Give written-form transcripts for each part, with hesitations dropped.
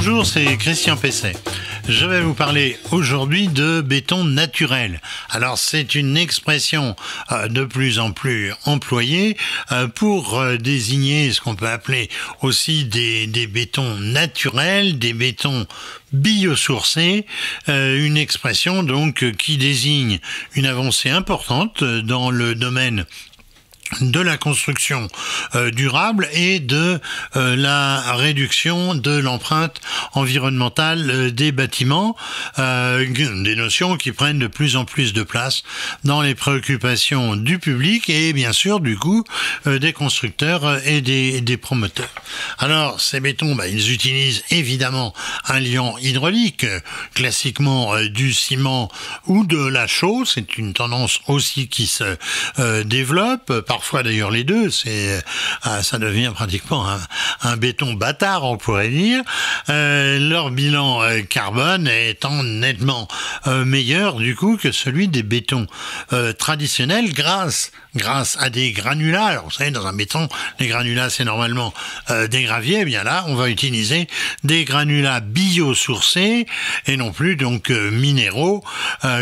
Bonjour, c'est Christian Pesset. Je vais vous parler aujourd'hui de béton naturel. Alors c'est une expression de plus en plus employée pour désigner ce qu'on peut appeler aussi des bétons naturels, des bétons biosourcés, une expression donc qui désigne une avancée importante dans le domaine de la construction durable et de la réduction de l'empreinte environnementale des bâtiments, des notions qui prennent de plus en plus de place dans les préoccupations du public et bien sûr du coup des constructeurs et des promoteurs. Alors ces bétons, ils utilisent évidemment un liant hydraulique, classiquement du ciment ou de la chaux, c'est une tendance aussi qui se développe, parfois d'ailleurs les deux, ça devient pratiquement un béton bâtard, on pourrait dire. Leur bilan carbone étant nettement meilleur du coup que celui des bétons traditionnels grâce à des granulats. Alors vous savez, dans un béton, les granulats c'est normalement des graviers, et bien là on va utiliser des granulats biosourcés et non plus donc minéraux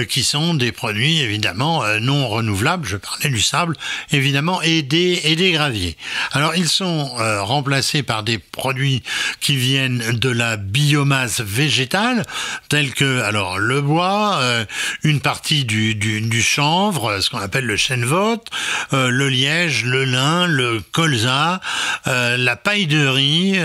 qui sont des produits évidemment non renouvelables. Je parlais du sable évidemment et des graviers. Alors ils sont remplacés par des produits qui viennent de la biomasse végétale tels que alors le bois, une partie du chanvre, ce qu'on appelle le chènevotte, le liège, le lin, le colza, la paille de riz,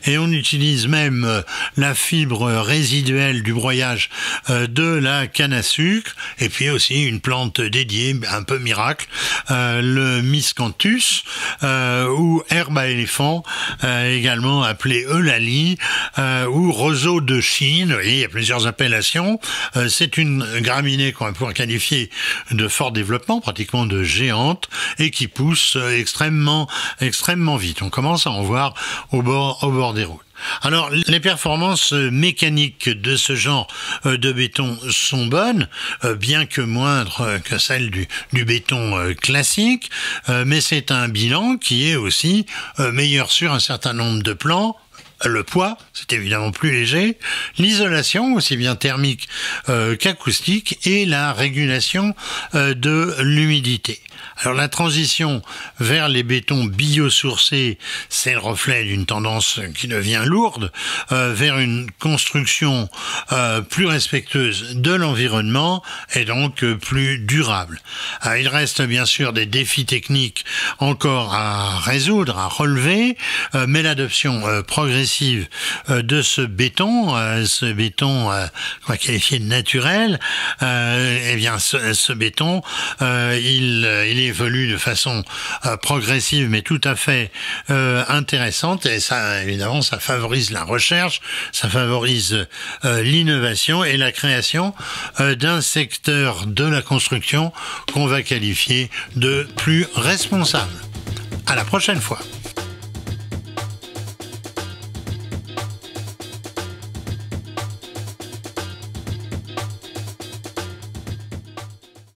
et on utilise même la fibre résiduelle du broyage de la canne à sucre, et puis aussi une plante dédiée, un peu miracle, le miscanthus, ou herbe à éléphant, également appelée eulalie, ou roseau de Chine. Et il y a plusieurs appellations. C'est une graminée qu'on va pouvoir qualifier de fort développement, pratiquement de géante, et qui pousse extrêmement vite. On commence à en voir au bord des routes. Alors, les performances mécaniques de ce genre de béton sont bonnes, bien que moindres que celles du béton classique, mais c'est un bilan qui est aussi meilleur sur un certain nombre de plans. Le poids, c'est évidemment plus léger, l'isolation, aussi bien thermique qu'acoustique, et la régulation de l'humidité. Alors la transition vers les bétons biosourcés, c'est le reflet d'une tendance qui devient lourde, vers une construction plus respectueuse de l'environnement et donc plus durable. Il reste bien sûr des défis techniques encore à résoudre, à relever, mais l'adoption progressive de ce béton qu'on va qualifier de naturel, eh bien ce béton, il évolue de façon progressive mais tout à fait intéressante, et ça évidemment ça favorise la recherche, ça favorise l'innovation et la création d'un secteur de la construction qu'on va qualifier de plus responsable. À la prochaine fois.